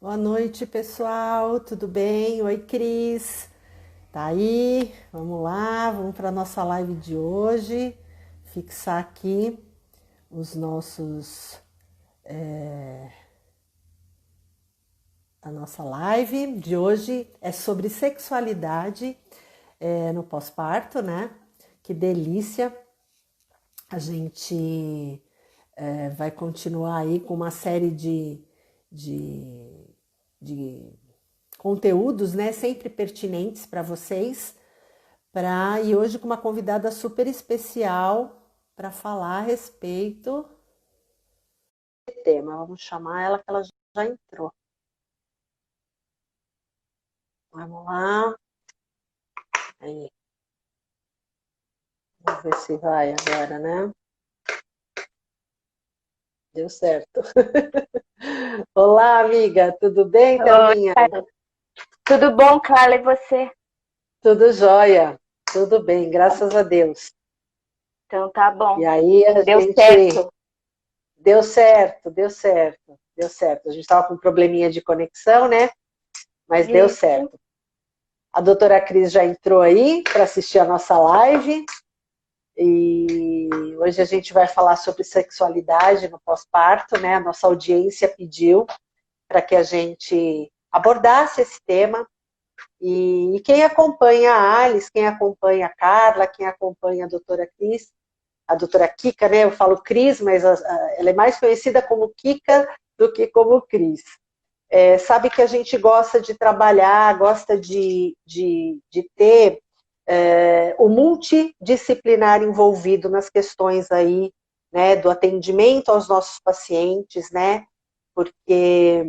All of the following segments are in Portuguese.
Boa noite, pessoal. Tudo bem? Oi, Cris. Tá aí? Vamos lá, vamos para a nossa live de hoje. Fixar aqui os nossos, a nossa live de hoje é sobre sexualidade no pós-parto, né? Que delícia! A gente vai continuar aí com uma série de conteúdos, né, sempre pertinentes para vocês, e hoje com uma convidada super especial para falar a respeito do tema. Vamos chamar ela que ela já entrou. Vamos lá. Aí. Vamos ver se vai agora, né? Deu certo. Olá, amiga, tudo bem, Oi, Thelminha? tudo bom, Carla, e você? Tudo jóia, tudo bem, graças a Deus. Então tá E bom, aí a deu gente certo. deu certo, deu certo, deu certo. A gente estava com um probleminha de conexão, né? Mas deu Isso, certo. A doutora Cris já entrou aí para assistir a nossa live e hoje a gente vai falar sobre sexualidade no pós-parto, né? A nossa audiência pediu para que a gente abordasse esse tema e quem acompanha a Alice, quem acompanha a Carla, quem acompanha a doutora Cris, a doutora Kika, né? Eu falo Cris, mas ela é mais conhecida como Kika do que como Cris. Sabe que a gente gosta de trabalhar, gosta de ter o multidisciplinar envolvido nas questões aí, né, do atendimento aos nossos pacientes, né, porque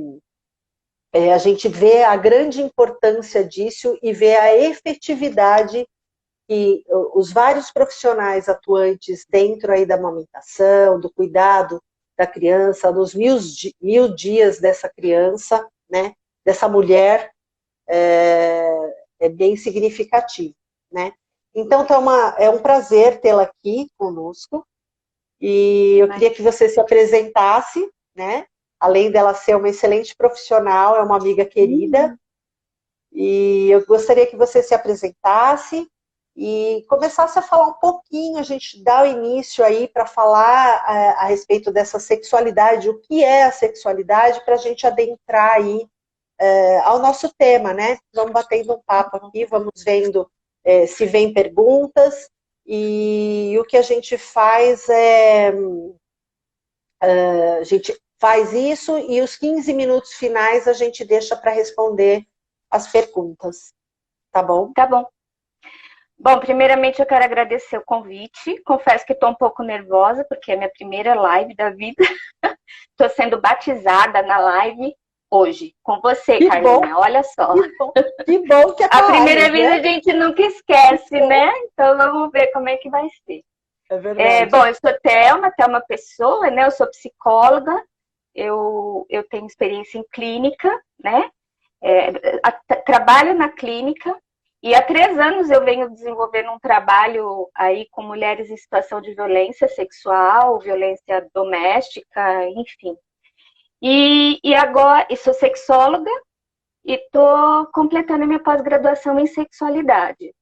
a gente vê a grande importância disso e vê a efetividade que os vários profissionais atuantes dentro aí da amamentação, do cuidado da criança, nos 1000 dias dessa criança, né, dessa mulher, é bem significativo, né? Então, é um prazer tê-la aqui conosco e eu queria que imagina. você se apresentasse, né? Além dela ser uma excelente profissional, é uma amiga querida, Uhum. e eu gostaria que você se apresentasse e começasse a falar um pouquinho, a gente dá o início aí para falar a respeito dessa sexualidade, o que é a sexualidade, para a gente adentrar aí ao nosso tema, né? Vamos batendo um papo aqui, vamos vendo se vem perguntas, e o que a gente faz a gente faz isso e os 15 minutos finais a gente deixa para responder as perguntas, tá bom? Tá bom. Bom, primeiramente eu quero agradecer o convite. Confesso que estou um pouco nervosa, porque é minha primeira live da vida. Estou sendo batizada na live hoje, com você, Que bom, Carlinha. Olha só. que bom, que bom que é com A a primeira Alice, vez né? a gente nunca Que esquece, bom, né? Então vamos ver como é que vai ser. é verdade. Bom, eu sou Thelma Pessoa, né? Eu sou psicóloga, eu tenho experiência em clínica, né? Trabalho na clínica e há 3 anos eu venho desenvolvendo um trabalho aí com mulheres em situação de violência sexual, violência doméstica, enfim. E agora, e sou sexóloga e estou completando minha pós-graduação em sexualidade.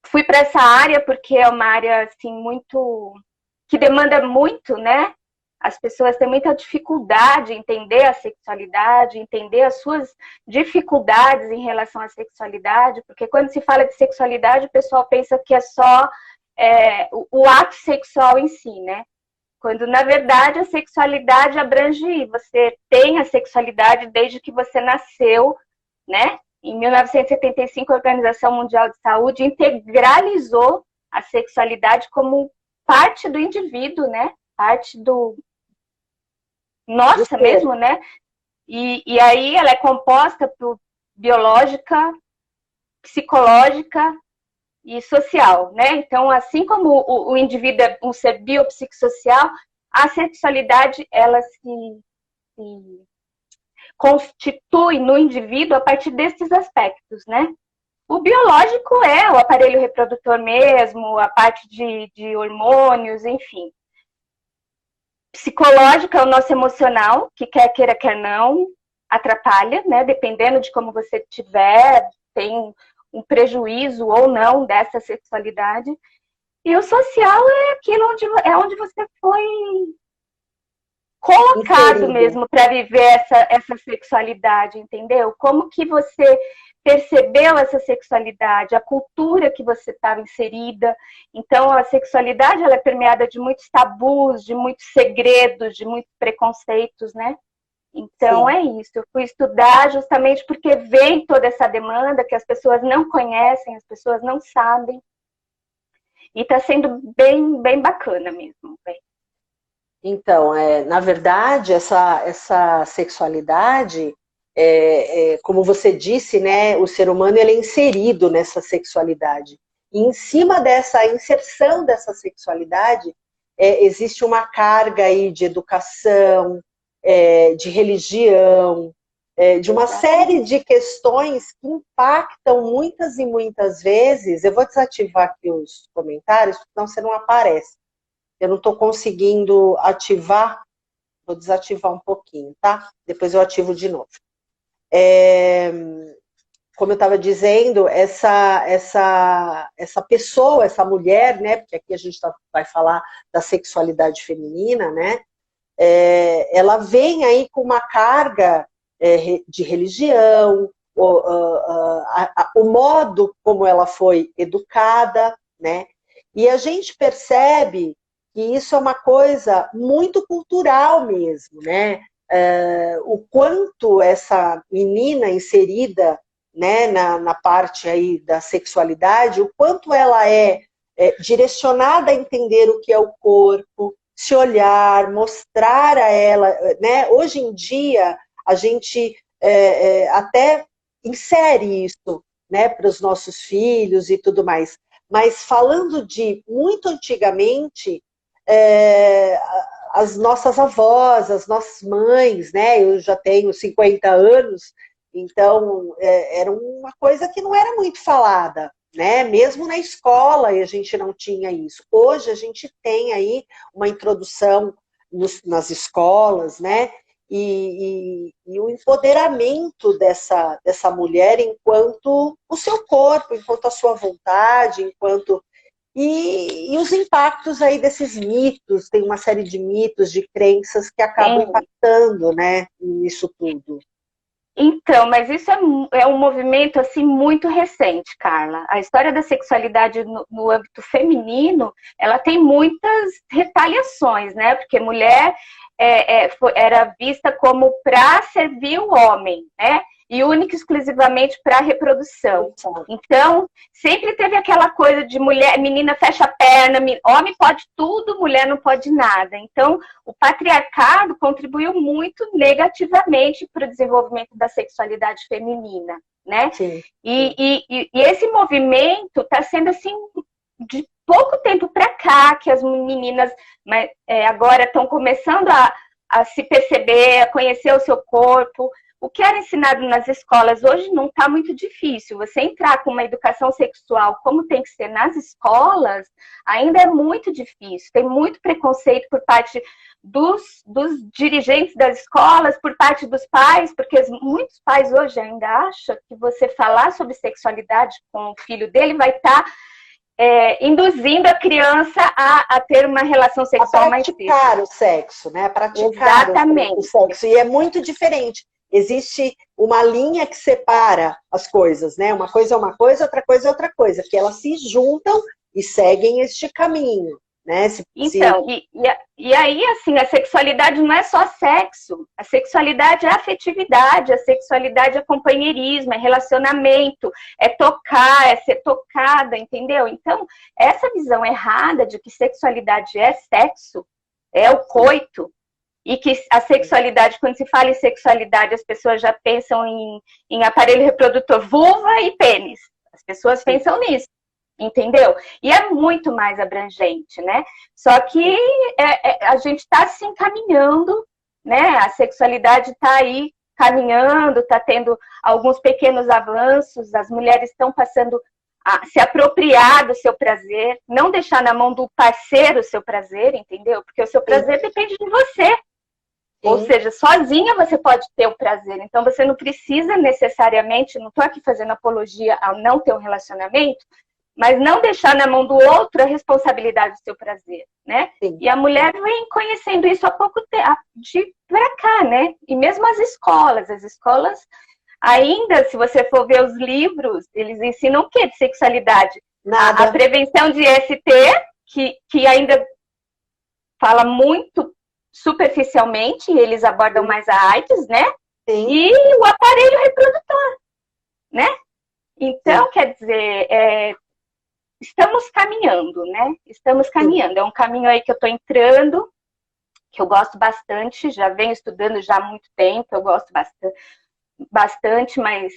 Fui para essa área porque é uma área assim muito que demanda muito, né? As pessoas têm muita dificuldade em entender a sexualidade, entender as suas dificuldades em relação à sexualidade, porque quando se fala de sexualidade, o pessoal pensa que é só o ato sexual em si, né? Quando, na verdade, a sexualidade abrange, você tem a sexualidade desde que você nasceu, né? Em 1975, a Organização Mundial de Saúde integralizou a sexualidade como parte do indivíduo, né? Parte do Do nossa ser. mesmo, né? E aí ela é composta por biológica, psicológica e social, né? Então, assim como o indivíduo é um ser biopsicossocial, a sexualidade ela se constitui no indivíduo a partir desses aspectos, né? O biológico é o aparelho reprodutor mesmo, a parte de hormônios, enfim. Psicológico é o nosso emocional, que quer queira, quer não. atrapalha, né? Dependendo de como você tiver, tem um prejuízo ou não dessa sexualidade. E o social é aquilo onde você foi colocado Inserido. mesmo para viver essa sexualidade, entendeu? Como que você percebeu essa sexualidade, a cultura que você estava inserida. Então, a sexualidade ela é permeada de muitos tabus, de muitos segredos, de muitos preconceitos, né? Então, Sim. é isso. Eu fui estudar justamente porque vem toda essa demanda que as pessoas não conhecem, as pessoas não sabem. E está sendo bem, bem bacana mesmo. Bem. Então, na verdade, essa sexualidade, como você disse, né, o ser humano ele é inserido nessa sexualidade. E em cima dessa inserção dessa sexualidade, existe uma carga aí de educação, de religião, de uma série de questões que impactam muitas e muitas vezes. Eu vou desativar aqui os comentários, senão você não aparece. Eu não estou conseguindo ativar, vou desativar um pouquinho, tá? Depois eu ativo de novo. Como eu estava dizendo, essa pessoa, essa mulher, né? Porque aqui a gente vai falar da sexualidade feminina, né? Ela vem aí com uma carga de religião, o modo como ela foi educada, né? E a gente percebe que isso é uma coisa muito cultural mesmo, né? O quanto essa menina inserida, né, na parte aí da sexualidade, o quanto ela é direcionada a entender o que é o corpo, se olhar, mostrar a ela, né? Hoje em dia a gente até insere isso, né, para os nossos filhos e tudo mais. Mas falando de muito antigamente, as nossas avós, as nossas mães, né? Eu já tenho 50 anos, então era uma coisa que não era muito falada, né? Mesmo na escola a gente não tinha isso. Hoje a gente tem aí uma introdução nas escolas, né? E o empoderamento dessa mulher enquanto o seu corpo, enquanto a sua vontade, enquanto e os impactos aí desses mitos, tem uma série de mitos, de crenças que acabam impactando, né, nisso tudo. Então, mas isso é um movimento assim muito recente, Carla. A história da sexualidade no âmbito feminino, ela tem muitas retaliações, né? Porque mulher era vista como para servir o homem, né? E única e exclusivamente para a reprodução. Então, sempre teve aquela coisa de mulher, menina fecha a perna, homem pode tudo, mulher não pode nada. Então, o patriarcado contribuiu muito negativamente para o desenvolvimento da sexualidade feminina, né? Sim. E esse movimento está sendo assim de pouco tempo para cá que as meninas agora estão começando a se perceber, a conhecer o seu corpo. O que era ensinado nas escolas hoje não está muito difícil. Você entrar com uma educação sexual como tem que ser nas escolas, ainda é muito difícil. Tem muito preconceito por parte dos dirigentes das escolas, por parte dos pais, porque muitos pais hoje ainda acham que você falar sobre sexualidade com o filho dele vai estar induzindo a criança a ter uma relação sexual mais simples. A praticar o sexo, né? A praticar o sexo. E é muito diferente. Existe uma linha que separa as coisas, né? Uma coisa é uma coisa, outra coisa é outra coisa, que elas se juntam e seguem este caminho, né? Então, e aí, assim, a sexualidade não é só sexo, a sexualidade é afetividade, a sexualidade é companheirismo, é relacionamento, é tocar, é ser tocada, entendeu? Então, essa visão errada de que sexualidade é sexo, é o coito, e que a sexualidade, quando se fala em sexualidade, as pessoas já pensam em aparelho reprodutor, vulva e pênis. As pessoas pensam nisso, entendeu? E é muito mais abrangente, né? Só que a gente está se encaminhando, né? A sexualidade está aí caminhando, está tendo alguns pequenos avanços, as mulheres estão passando a se apropriar do seu prazer, não deixar na mão do parceiro o seu prazer, entendeu? Porque o seu prazer depende de você. Ou seja, sozinha você pode ter o prazer. Então, você não precisa necessariamente, não estou aqui fazendo apologia ao não ter um relacionamento, mas não deixar na mão do outro a responsabilidade do seu prazer, né? Sim. E a mulher vem conhecendo isso há pouco tempo, de pra cá, né? E mesmo as escolas ainda, se você for ver os livros, eles ensinam o quê de sexualidade? Nada. A prevenção de ST, que ainda fala muito superficialmente, eles abordam mais a AIDS, né? Sim. E o aparelho reprodutor, né? Então, quer dizer, estamos caminhando, né? Estamos caminhando. É um caminho aí que eu estou entrando, que eu gosto bastante, já venho estudando já há muito tempo, eu gosto bastante, mas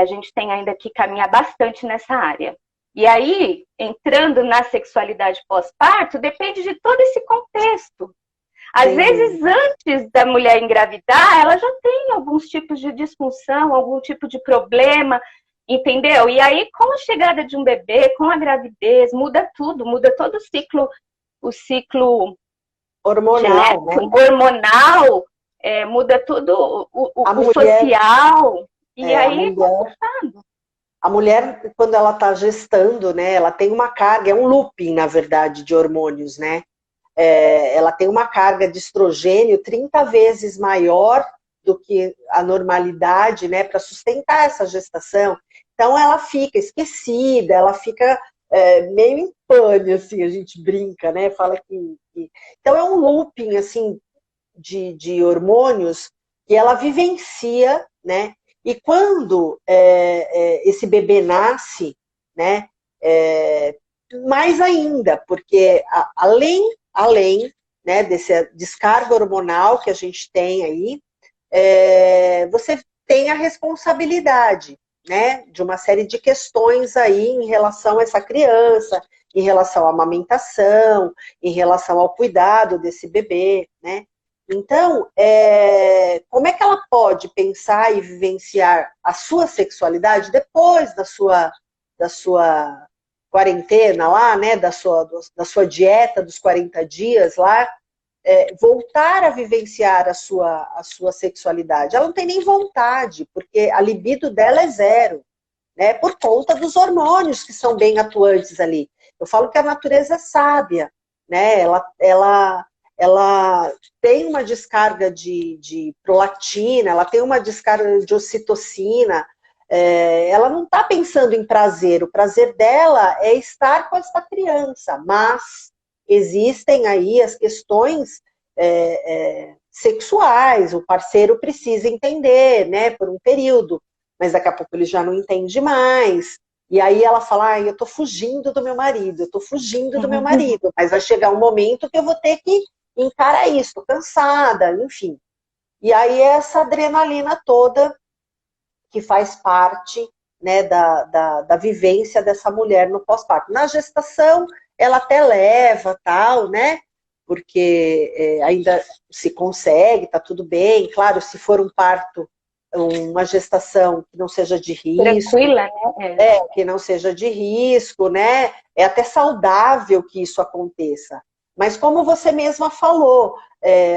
a gente tem ainda que caminhar bastante nessa área. E aí, entrando na sexualidade pós-parto, depende de todo esse contexto. Às vezes, antes da mulher engravidar, ela já tem alguns tipos de disfunção, algum tipo de problema, entendeu? E aí, com a chegada de um bebê, com a gravidez, muda tudo, muda todo o ciclo hormonal, né? Hormonal, muda tudo o social, e aí é complicado. A mulher, quando ela está gestando, né, ela tem uma carga, é um looping, na verdade, de hormônios, né? Ela tem uma carga de estrogênio 30 vezes maior do que a normalidade, né, para sustentar essa gestação. Então, ela fica esquecida, ela fica meio em pane, assim, a gente brinca, né? Fala que... Então, é um looping, assim, de hormônios que ela vivencia, né? E quando esse bebê nasce, né? Mais ainda, porque além né, dessa descarga hormonal que a gente tem aí, você tem a responsabilidade, né, de uma série de questões aí em relação a essa criança, em relação à amamentação, em relação ao cuidado desse bebê, né? Então, como é que ela pode pensar e vivenciar a sua sexualidade depois da sua quarentena lá, né, da sua dieta dos 40 dias lá, voltar a vivenciar a sua sexualidade? Ela não tem nem vontade, porque a libido dela é zero, né, por conta dos hormônios que são bem atuantes ali. Eu falo que a natureza é sábia, né, ela tem uma descarga de prolactina, ela tem uma descarga de ocitocina, ela não está pensando em prazer, o prazer dela é estar com essa criança, mas existem aí as questões sexuais, o parceiro precisa entender, né, por um período, mas daqui a pouco ele já não entende mais, e aí ela fala, eu tô fugindo do meu marido, eu tô fugindo do meu marido, mas vai chegar um momento que eu vou ter que encarar isso, tô cansada, enfim. E aí essa adrenalina toda que faz parte, né, da vivência dessa mulher no pós-parto. Na gestação, ela até leva, tal, né, porque ainda se consegue, tá tudo bem, claro, se for um parto, uma gestação que não seja de risco. Tranquila, né? Que não seja de risco, né, é até saudável que isso aconteça. Mas como você mesma falou,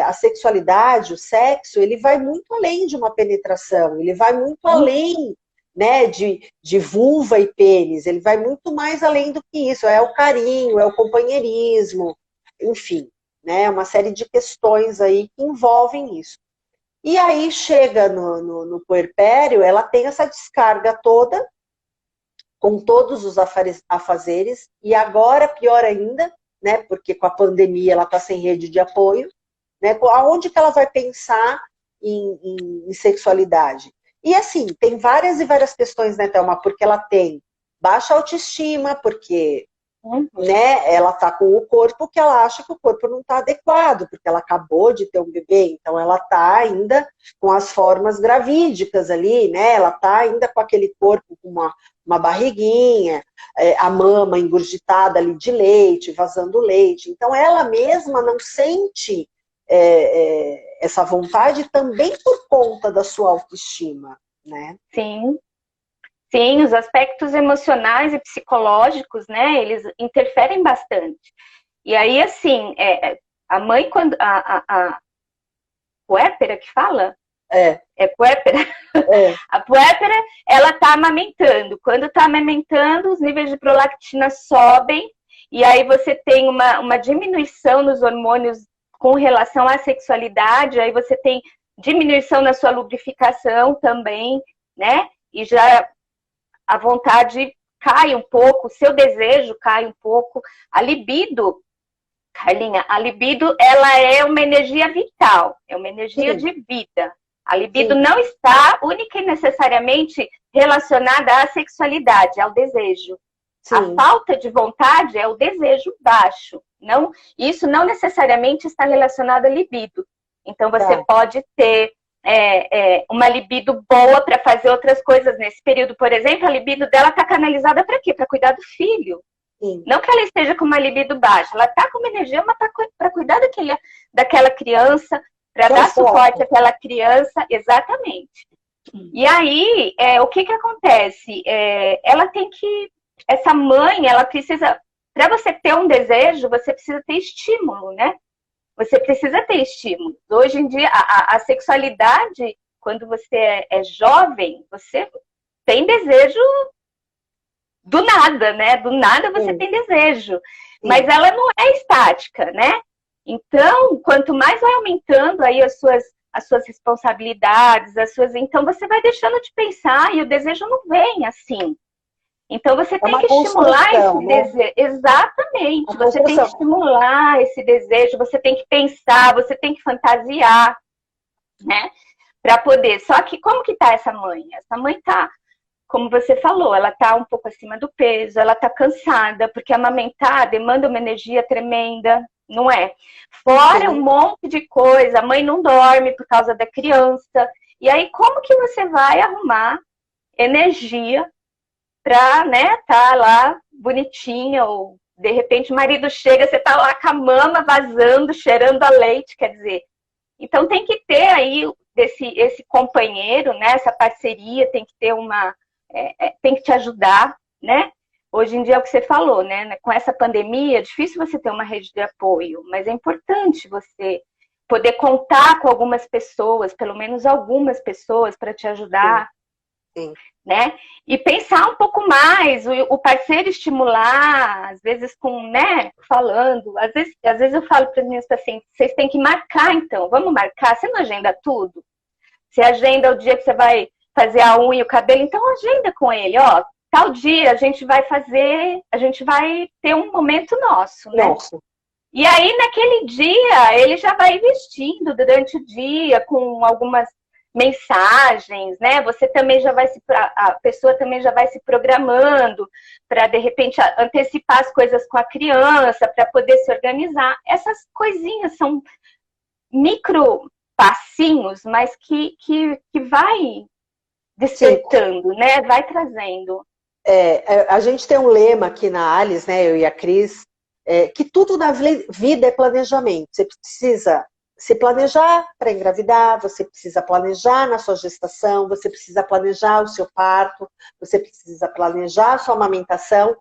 a sexualidade, o sexo, ele vai muito além de uma penetração, ele vai muito além, né, de vulva e pênis, ele vai muito mais além do que isso, é o carinho, é o companheirismo, enfim, né, uma série de questões aí que envolvem isso. E aí chega no puerpério, ela tem essa descarga toda, com todos os afazeres, e agora, pior ainda, né, porque com a pandemia ela está sem rede de apoio, né, aonde que ela vai pensar em sexualidade? E assim, tem várias e várias questões, né, Thelma, porque ela tem baixa autoestima, porque né, ela está com o corpo que ela acha que o corpo não está adequado, porque ela acabou de ter um bebê, então ela está ainda com as formas gravídicas ali, né, ela está ainda com aquele corpo com uma barriguinha, a mama engurgitada ali de leite, vazando leite. Então, ela mesma não sente essa vontade também por conta da sua autoestima, né? Sim. Sim, os aspectos emocionais e psicológicos, né, eles interferem bastante. E aí, assim, a mãe, quando puérpera que fala? É puérpera? É. A puérpera, ela está amamentando. Quando está amamentando, os níveis de prolactina sobem, e aí você tem uma diminuição nos hormônios com relação à sexualidade, aí você tem diminuição na sua lubrificação também, né? E já a vontade cai um pouco, o seu desejo cai um pouco. A libido, Carlinha, a libido, ela é uma energia vital, é uma energia de vida. A libido não está única e necessariamente relacionada à sexualidade, ao desejo. A falta de vontade é o desejo baixo. Não, isso não necessariamente está relacionado à libido. Então, você pode ter uma libido boa para fazer outras coisas nesse período. Por exemplo, a libido dela está canalizada para quê? Para cuidar do filho. Não que ela esteja com uma libido baixa, ela está com uma energia para cuidar daquela criança, para dar suporte àquela criança, exatamente. E aí, o que acontece? Ela tem que... Essa mãe, ela precisa... Para você ter um desejo, você precisa ter estímulo, né? Você precisa ter estímulo. Hoje em dia, a sexualidade, quando você é jovem, você tem desejo do nada, né? Do nada você tem desejo. Mas ela não é estática, né? Então, quanto mais vai aumentando aí as suas responsabilidades, então você vai deixando de pensar e o desejo não vem assim. Então você tem que estimular esse desejo. Exatamente. Você tem que estimular esse desejo, você tem que pensar, você tem que fantasiar, né? Para poder. Só que como que tá essa mãe? Essa mãe tá, como você falou, ela tá um pouco acima do peso, ela tá cansada, porque amamentar demanda uma energia tremenda, não é? Fora um monte de coisa, a mãe não dorme por causa da criança. E aí, como que você vai arrumar energia pra, né, tá lá bonitinha, ou de repente o marido chega, você tá lá com a mama vazando, cheirando a leite, quer dizer. Então tem que ter aí esse companheiro, né, essa parceria, tem que ter tem que te ajudar, né? Hoje em dia é o que você falou, né? Com essa pandemia, é difícil você ter uma rede de apoio, mas é importante você poder contar com algumas pessoas, pelo menos algumas pessoas, para te ajudar. Sim. Né? E pensar um pouco mais, o parceiro estimular, às vezes né, falando, às vezes eu falo para as minhas pacientes, vocês têm que marcar então, vamos marcar, você não agenda tudo? Você agenda o dia que você vai fazer a unha e o cabelo, então agenda com ele, ó, tal dia a gente vai ter um momento nosso, né? Nossa. E aí naquele dia ele já vai vestindo durante o dia com algumas mensagens, né? Você também a pessoa também já vai se programando para de repente antecipar as coisas com a criança, para poder se organizar. Essas coisinhas são micro passinhos, mas que vai despertando, né? Vai trazendo. A gente tem um lema aqui na Alice, né? Eu e a Cris, que tudo na vida é planejamento. Você precisa se planejar para engravidar, você precisa planejar na sua gestação, você precisa planejar o seu parto, você precisa planejar a sua amamentação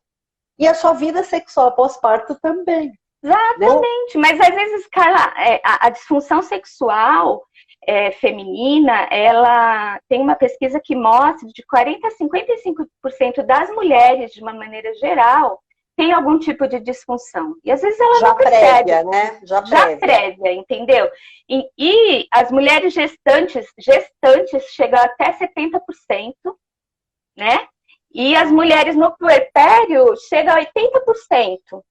e a sua vida sexual pós-parto também. Exatamente, né? Mas às vezes, Carla, a disfunção sexual feminina, ela tem uma pesquisa que mostra de 40% a 55% das mulheres, de uma maneira geral, tem algum tipo de disfunção. E às vezes ela já não percebe. Prévia, né? Já prévia, entendeu? E as mulheres gestantes chegam até 70%, né? E as mulheres no puerpério chegam a 80%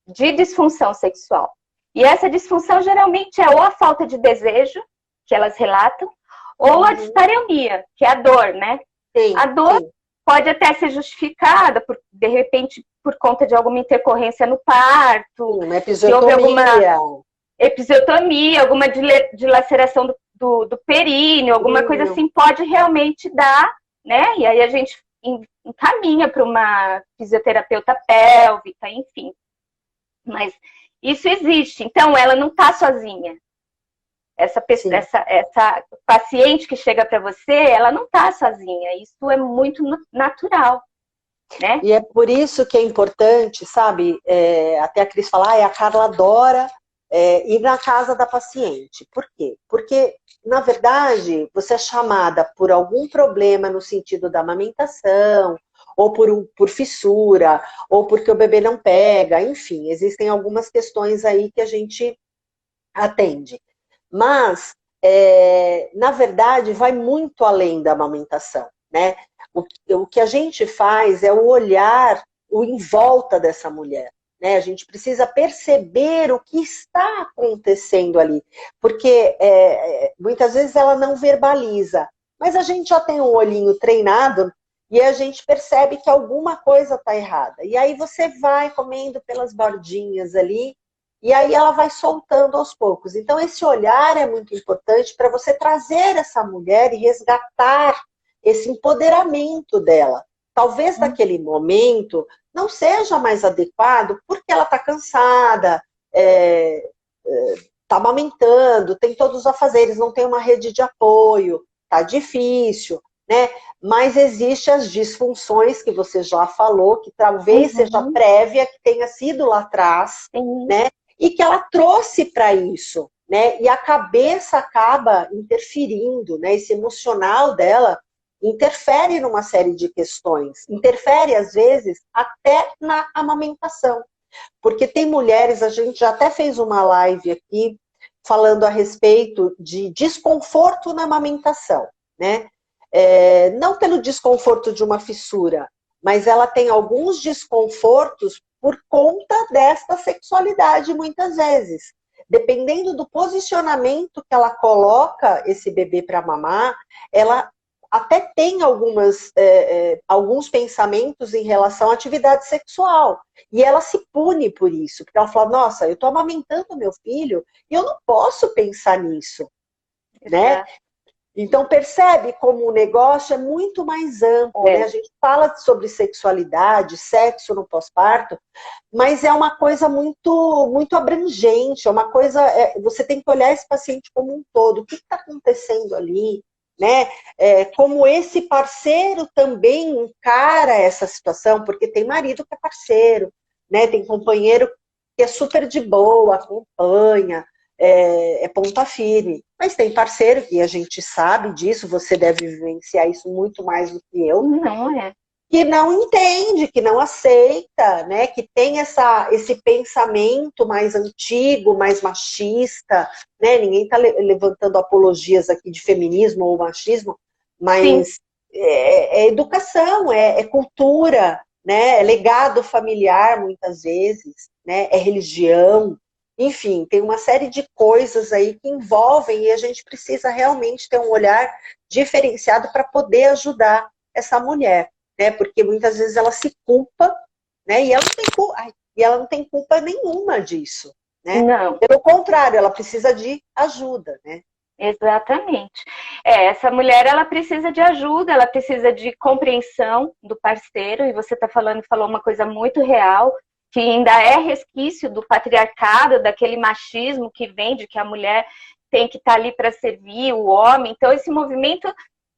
de disfunção sexual. E essa disfunção geralmente é ou a falta de desejo, que elas relatam, ou a dispareunia, que é a dor, né? Sim, a dor pode até ser justificada, de repente, por conta de alguma intercorrência no parto. Uma episiotomia. Alguma dilaceração do períneo, alguma coisa assim pode realmente dar, né? E aí a gente encaminha para uma fisioterapeuta pélvica, enfim. Mas isso existe. Então, ela não está sozinha. Essa paciente que chega para você, ela não está sozinha. Isso é muito natural, né? E é por isso que é importante, sabe? Até a Cris fala, a Carla adora ir na casa da paciente. Por quê? Porque, na verdade, você é chamada por algum problema no sentido da amamentação, ou por fissura, ou porque o bebê não pega, enfim, existem algumas questões aí que a gente atende. Mas, na verdade, vai muito além da amamentação, né? O que a gente faz é o olhar em volta dessa mulher. Né? A gente precisa perceber o que está acontecendo ali, porque muitas vezes ela não verbaliza, mas a gente já tem um olhinho treinado e a gente percebe que alguma coisa está errada. E aí você vai comendo pelas bordinhas ali, e aí ela vai soltando aos poucos. Então esse olhar é muito importante para você trazer essa mulher e resgatar esse empoderamento dela. Talvez naquele momento não seja mais adequado porque ela está cansada, está amamentando, tem todos os afazeres, não tem uma rede de apoio, está difícil, né? Mas existem as disfunções que você já falou, que talvez seja prévia, que tenha sido lá atrás, né? E que ela trouxe para isso, né? E a cabeça acaba interferindo, né? Esse emocional dela interfere numa série de questões, interfere às vezes até na amamentação, porque tem mulheres, a gente já até fez uma live aqui falando a respeito de desconforto na amamentação, né? Não pelo desconforto de uma fissura, mas ela tem alguns desconfortos por conta desta sexualidade muitas vezes. Dependendo do posicionamento que ela coloca esse bebê para mamar, ela até tem alguns pensamentos em relação à atividade sexual. E ela se pune por isso. Porque ela fala, nossa, eu estou amamentando meu filho e eu não posso pensar nisso. Né? Então, percebe como o negócio é muito mais amplo. Né? A gente fala sobre sexualidade, sexo no pós-parto, mas é uma coisa muito, muito abrangente. É uma coisa... você tem que olhar esse paciente como um todo. O que está acontecendo ali? Né? Como esse parceiro também encara essa situação, porque tem marido que é parceiro, né? Tem companheiro que é super de boa, acompanha, ponta firme, mas tem parceiro, e a gente sabe disso, você deve vivenciar isso muito mais do que eu, que não entende, que não aceita, né? Que tem esse pensamento mais antigo, mais machista, né? Ninguém está levantando apologias aqui de feminismo ou machismo, mas é educação, é cultura, né? É legado familiar, muitas vezes, né? É religião, enfim, tem uma série de coisas aí que envolvem e a gente precisa realmente ter um olhar diferenciado para poder ajudar essa mulher. Né? Porque muitas vezes ela se culpa, né? E ela não tem culpa nenhuma disso. Né? Não. Pelo contrário, ela precisa de ajuda. Né? Exatamente. Essa mulher, ela precisa de ajuda, ela precisa de compreensão do parceiro, e você falou uma coisa muito real, que ainda é resquício do patriarcado, daquele machismo que vem de que a mulher tem que estar ali para servir o homem. Então, esse movimento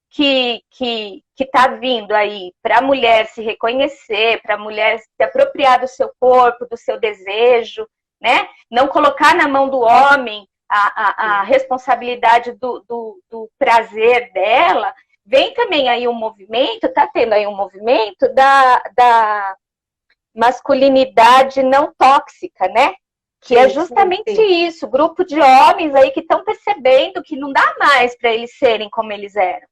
que está vindo aí para a mulher se reconhecer, para a mulher se apropriar do seu corpo, do seu desejo, né? Não colocar na mão do homem a responsabilidade do prazer dela, vem também aí um movimento, está tendo aí um movimento da masculinidade não tóxica, né? Que é justamente isso, grupo de homens aí que estão percebendo que não dá mais para eles serem como eles eram.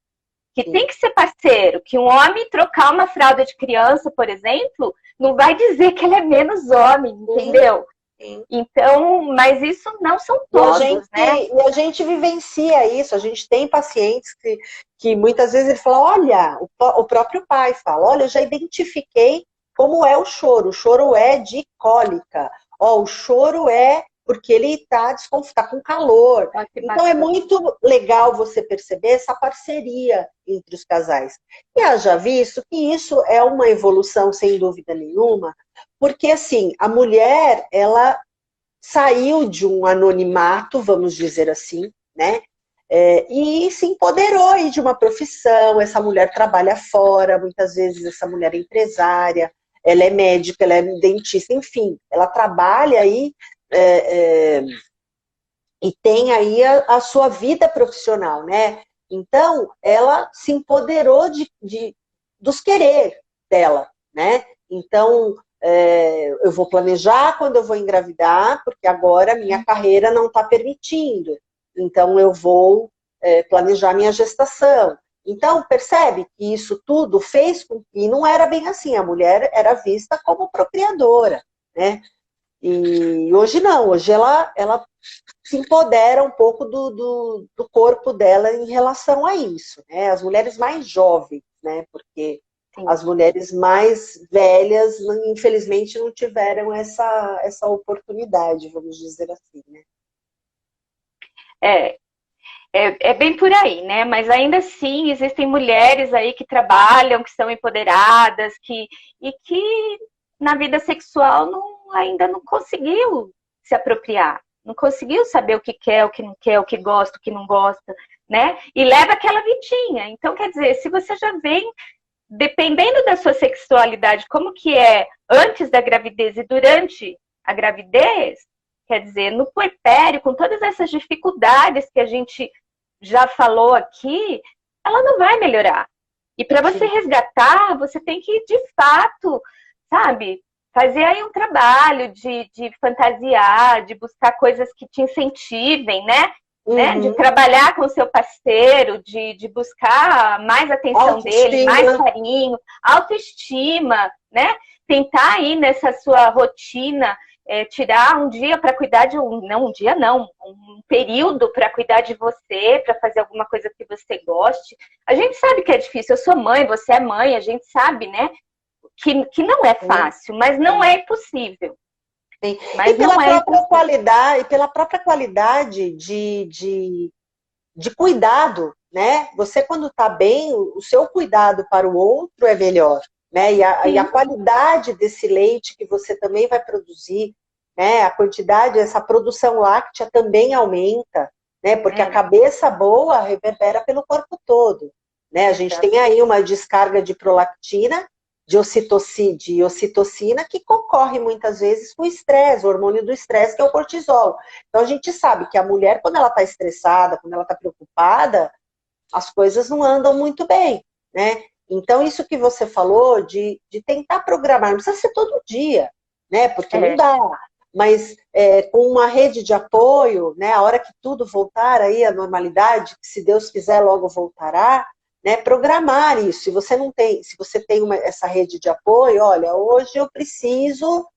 Que tem que ser parceiro, que um homem trocar uma fralda de criança, por exemplo, não vai dizer que ele é menos homem, entendeu? Sim. Então, mas isso não são todos, né? E a gente vivencia isso, a gente tem pacientes que muitas vezes ele fala, olha, o próprio pai fala, olha, eu já identifiquei como é o choro é de cólica, o choro é porque ele está com calor. Então é muito legal você perceber essa parceria entre os casais. E haja visto que isso é uma evolução, sem dúvida nenhuma, porque assim, a mulher, ela saiu de um anonimato, vamos dizer assim, né? E se empoderou aí de uma profissão, essa mulher trabalha fora, muitas vezes essa mulher é empresária, ela é médica, ela é dentista, enfim, ela trabalha aí e tem aí a sua vida profissional, né? Então, ela se empoderou dos querer dela, né? Então, eu vou planejar quando eu vou engravidar, porque agora a minha carreira não está permitindo. Então, eu vou planejar minha gestação. Então, percebe que isso tudo fez com que não era bem assim. A mulher era vista como procriadora, né? E hoje não, hoje ela se empodera um pouco do corpo dela em relação a isso, né? As mulheres mais jovens, né? Porque Sim. as mulheres mais velhas, infelizmente, não tiveram essa oportunidade, vamos dizer assim, né? É bem por aí, né? Mas ainda assim existem mulheres aí que trabalham, que são empoderadas, e que na vida sexual ainda não conseguiu se apropriar, não conseguiu saber o que quer, o que não quer, o que gosta, o que não gosta, né? E leva aquela vidinha. Então, quer dizer, se você já vem, dependendo da sua sexualidade, como que é antes da gravidez e durante a gravidez, quer dizer, no puerpério, com todas essas dificuldades que a gente já falou aqui, ela não vai melhorar. E para você resgatar, você tem que, de fato, sabe, fazer aí um trabalho de fantasiar, de buscar coisas que te incentivem, né? Uhum. Né? De trabalhar com o seu parceiro, de buscar mais atenção dele, mais carinho, autoestima, né? Tentar aí nessa sua rotina tirar um dia para cuidar de um período para cuidar de você, para fazer alguma coisa que você goste. A gente sabe que é difícil, eu sou mãe, você é mãe, a gente sabe, né? Que não é fácil, mas não é impossível. Sim. Mas pela própria qualidade de cuidado, né? Você, quando está bem, o seu cuidado para o outro é melhor. Né? E a qualidade desse leite que você também vai produzir, né? A quantidade, essa produção láctea também aumenta, né? Porque a cabeça boa reverbera pelo corpo todo. Né? A gente tem aí uma descarga de prolactina, de ocitocina, que concorre muitas vezes com o estresse, o hormônio do estresse, que é o cortisol. Então a gente sabe que a mulher, quando ela está estressada, quando ela está preocupada, as coisas não andam muito bem, né? Então, isso que você falou de tentar programar, não precisa ser todo dia, né? Porque não dá. Mas com uma rede de apoio, né? A hora que tudo voltar aí à normalidade, que se Deus quiser logo voltará, né? Programar isso. Se você não tem, se você tem essa rede de apoio, olha, hoje eu preciso,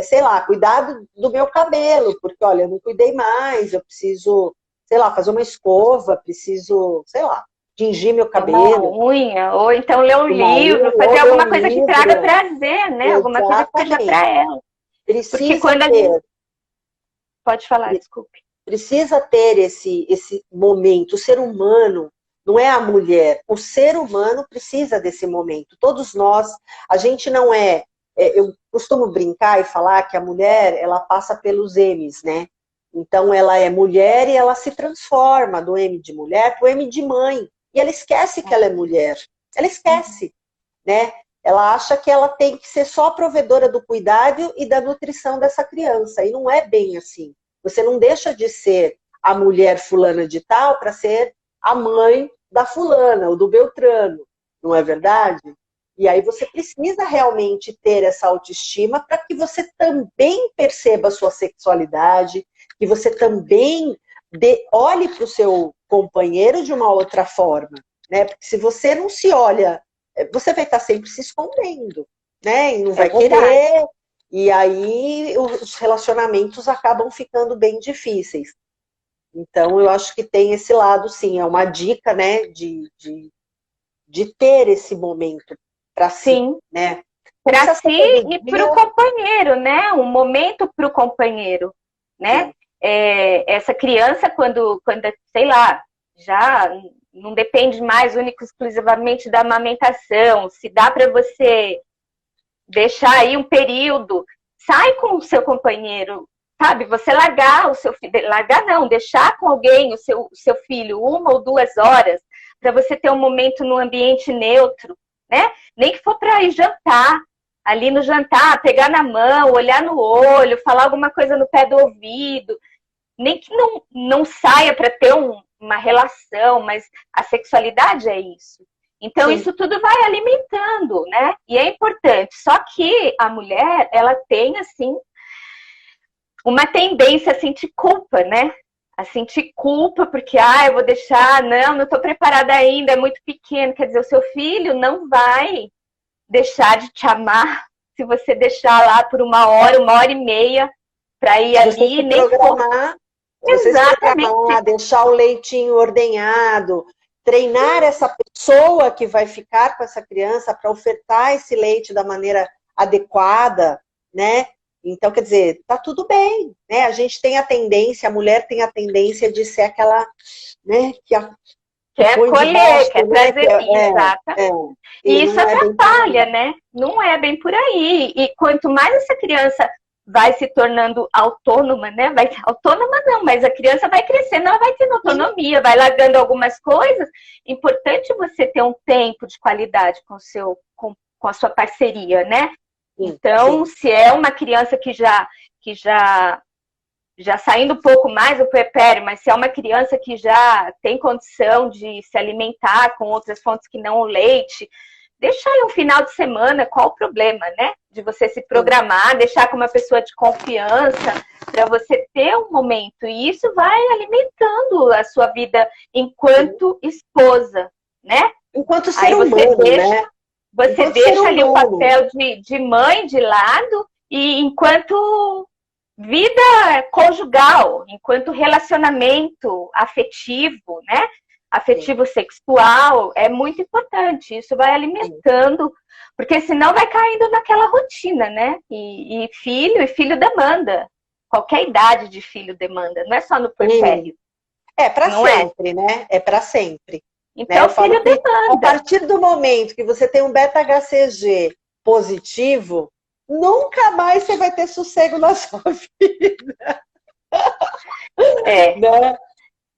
sei lá, cuidar do meu cabelo, porque olha, eu não cuidei mais, eu preciso, sei lá, fazer uma escova, preciso, sei lá, tingir meu cabelo. Uma unha, ou então ler um livro, fazer alguma coisa que traga prazer, né? Exatamente. Alguma coisa que seja para ela. Precisa quando ter. Pode falar, desculpe. Precisa ter esse momento. O ser humano, não é a mulher, o ser humano precisa desse momento. Todos nós, a gente não é. Eu costumo brincar e falar que a mulher, ela passa pelos M's, né? Então, ela é mulher e ela se transforma do M de mulher para o M de mãe. E ela esquece que ela é mulher. Ela esquece, né? Ela acha que ela tem que ser só provedora do cuidado e da nutrição dessa criança. E não é bem assim. Você não deixa de ser a mulher fulana de tal para ser a mãe da fulana ou do Beltrano. Não é verdade? E aí você precisa realmente ter essa autoestima para que você também perceba a sua sexualidade, que você também olhe para o seu companheiro de uma outra forma, né? Porque se você não se olha, você vai estar sempre se escondendo, né? E não vai querer, e aí os relacionamentos acabam ficando bem difíceis. Então, eu acho que tem esse lado, sim, é uma dica, né, de ter esse momento para si, né? Para si e para o companheiro, né? Um momento para o companheiro, né? Essa criança, quando, sei lá, já não depende mais único exclusivamente da amamentação, se dá para você deixar aí um período, sai com o seu companheiro, sabe? Você largar o seu filho, largar não, deixar com alguém o seu filho 1 ou 2 horas, para você ter um momento no ambiente neutro, né? Nem que for para ir jantar, ali no jantar, pegar na mão, olhar no olho, falar alguma coisa no pé do ouvido, nem que não saia para ter uma relação, mas a sexualidade é isso. Então, Sim. isso tudo vai alimentando, né? E é importante. Só que a mulher, ela tem, assim, uma tendência a sentir culpa, né? A sentir culpa porque, eu vou deixar, não estou preparada ainda, é muito pequeno. Quer dizer, o seu filho não vai deixar de te amar se você deixar lá por 1 hora e meia para ir ali, nem programar. Você se programar, deixar o leitinho ordenhado, treinar essa pessoa que vai ficar com essa criança para ofertar esse leite da maneira adequada, né? Então, quer dizer, tá tudo bem, né? A gente tem a tendência, a mulher tem a tendência de ser aquela, né? Quer colher, quer trazer, exatamente. E isso atrapalha, né? Não é bem por aí. E quanto mais essa criança vai se tornando autônoma, né? Autônoma não, mas a criança vai crescendo, ela vai tendo autonomia, vai largando algumas coisas. Importante você ter um tempo de qualidade com a sua parceria, né? Então, se é uma criança que já saindo um pouco mais do puerpério, mas se é uma criança que já tem condição de se alimentar com outras fontes que não o leite, deixa aí um final de semana, qual o problema, né? De você se programar, deixar com uma pessoa de confiança, para você ter um momento. E isso vai alimentando a sua vida enquanto esposa, né? Enquanto ser humano, né? Você deixa ali o papel de mãe de lado, e enquanto vida conjugal, enquanto relacionamento afetivo, né? Afetivo sexual, é muito importante. Isso vai alimentando, porque senão vai caindo naquela rotina, né? E filho demanda. Qualquer idade de filho demanda, não é só no puerpério. É para sempre, né? É para sempre. Então, né? Filho demanda. A partir do momento que você tem um beta-HCG positivo, nunca mais você vai ter sossego na sua vida. Né?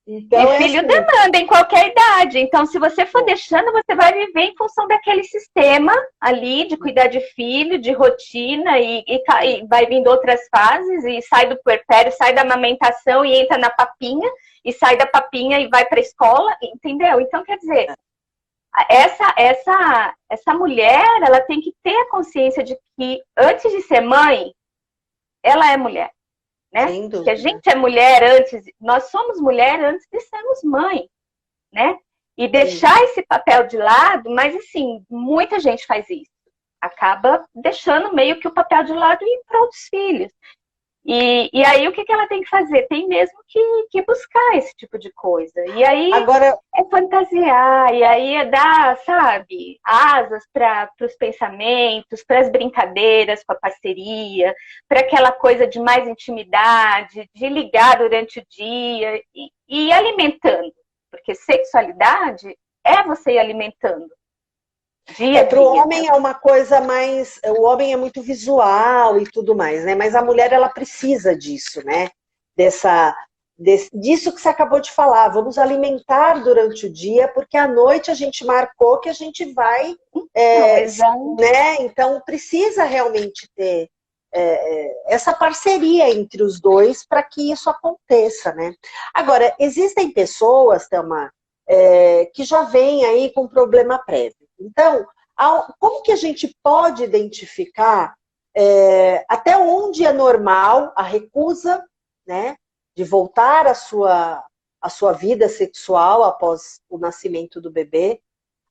Então, e filho demanda em qualquer idade. Então, se você for deixando, você vai viver em função daquele sistema ali de cuidar de filho, de rotina, e vai vindo outras fases, e sai do puerpério, sai da amamentação e entra na papinha, e sai da papinha e vai para a escola, entendeu? Então, quer dizer, essa mulher, ela tem que ter a consciência de que, antes de ser mãe, ela é mulher. Né? Que a gente é mulher nós somos mulher antes de sermos mãe, né? E deixar esse papel de lado, mas assim, muita gente faz isso. Acaba deixando meio que o papel de lado e ir para outros filhos. E aí o que ela tem que fazer? Tem mesmo que buscar esse tipo de coisa. E aí é fantasiar, e aí é dar, sabe, asas para os pensamentos, para as brincadeiras com a parceria, para aquela coisa de mais intimidade, de ligar durante o dia e ir alimentando. Porque sexualidade é você ir alimentando. Para o homem é uma coisa mais... O homem é muito visual e tudo mais, né? Mas a mulher, ela precisa disso, né? Disso que você acabou de falar. Vamos alimentar durante o dia, porque à noite a gente marcou que a gente vai... né? Então, precisa realmente ter essa parceria entre os dois para que isso aconteça, né? Agora, existem pessoas, Thelma, que já vêm aí com problema prévio. Então, como que a gente pode identificar até onde é normal a recusa, né, de voltar à sua vida sexual após o nascimento do bebê?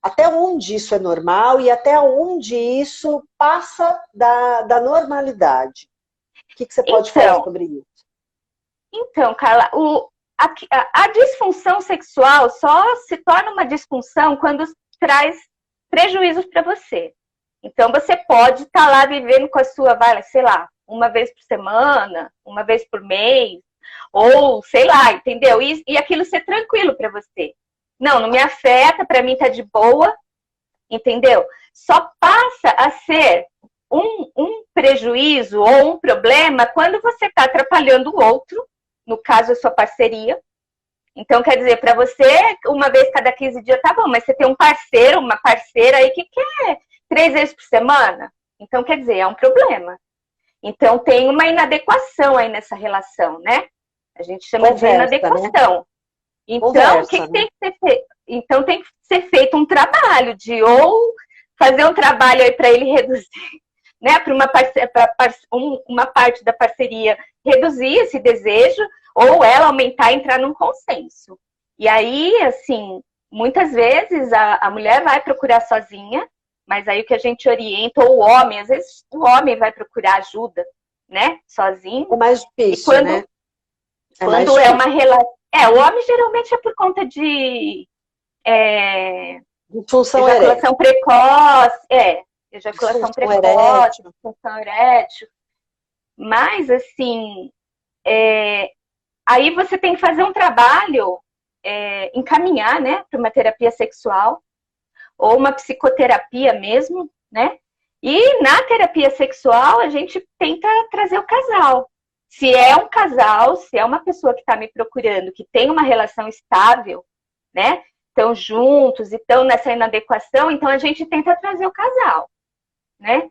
Até onde isso é normal e até onde isso passa da normalidade? O que você pode falar sobre isso? Então, Carla, a disfunção sexual só se torna uma disfunção quando traz prejuízos para você. Então, você pode estar lá vivendo com a sua, sei lá, uma vez por semana, uma vez por mês, ou sei lá, entendeu? E aquilo ser tranquilo para você. Não me afeta, para mim tá de boa, entendeu? Só passa a ser um prejuízo ou um problema quando você está atrapalhando o outro, no caso a sua parceria. Então, quer dizer, para você, uma vez cada 15 dias tá bom, mas você tem um parceiro, uma parceira aí que quer 3 vezes por semana. Então, quer dizer, é um problema. Então, tem uma inadequação aí nessa relação, né? A gente chama de inadequação. Né? Então, o que tem que ser feito? Então, tem que ser feito um trabalho de ou fazer um trabalho aí para ele reduzir, né, para uma parte da parceria reduzir esse desejo, ou ela aumentar e entrar num consenso. E aí, assim, muitas vezes a mulher vai procurar sozinha, mas aí o que a gente orienta, ou o homem, às vezes o homem vai procurar ajuda, né, sozinho. É mais difícil, quando, né? Quando é uma relação... o homem geralmente é por conta de ejaculação precoce, ejaculação precoce, disfunção erétil. Mas, assim, aí você tem que fazer um trabalho, encaminhar, né, para uma terapia sexual, ou uma psicoterapia mesmo, né? E na terapia sexual, a gente tenta trazer o casal. Se é um casal, se é uma pessoa que está me procurando, que tem uma relação estável, né? Estão juntos e estão nessa inadequação, então a gente tenta trazer o casal, né?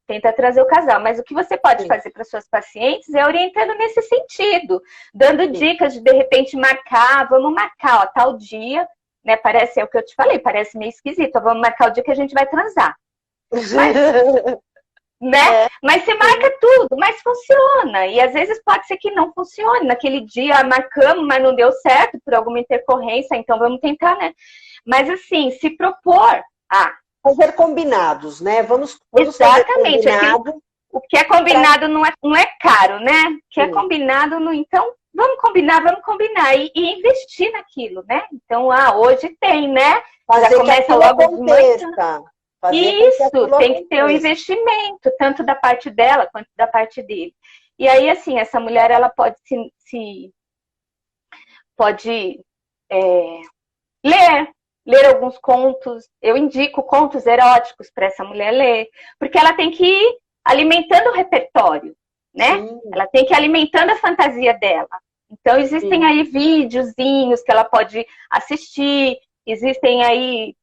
Tenta trazer o casal. Mas o que você pode fazer para suas pacientes é orientando nesse sentido, dando dicas de repente marcar, vamos marcar, ó, tal dia, né? Parece, é o que eu te falei, parece meio esquisito, ó, vamos marcar o dia que a gente vai transar. Mas, né? Mas você marca tudo, mas funciona. E às vezes pode ser que não funcione. Naquele dia marcamos, mas não deu certo por alguma intercorrência, então vamos tentar, né? Mas assim, se propor a fazer combinados, né? Vamos exatamente. Fazer combinado. O que é combinado não é caro, né? O que é combinado, não. Então, vamos combinar e investir naquilo, né? Então, hoje tem, né? Fazer já começa logo de manhã. Isso, tem que ter um investimento, tanto da parte dela quanto da parte dele. E aí, assim, essa mulher, ela pode ler alguns contos. Eu indico contos eróticos para essa mulher ler, porque ela tem que ir alimentando o repertório, né? Sim. Ela tem que ir alimentando a fantasia dela. Então, existem aí videozinhos que ela pode assistir, existem aí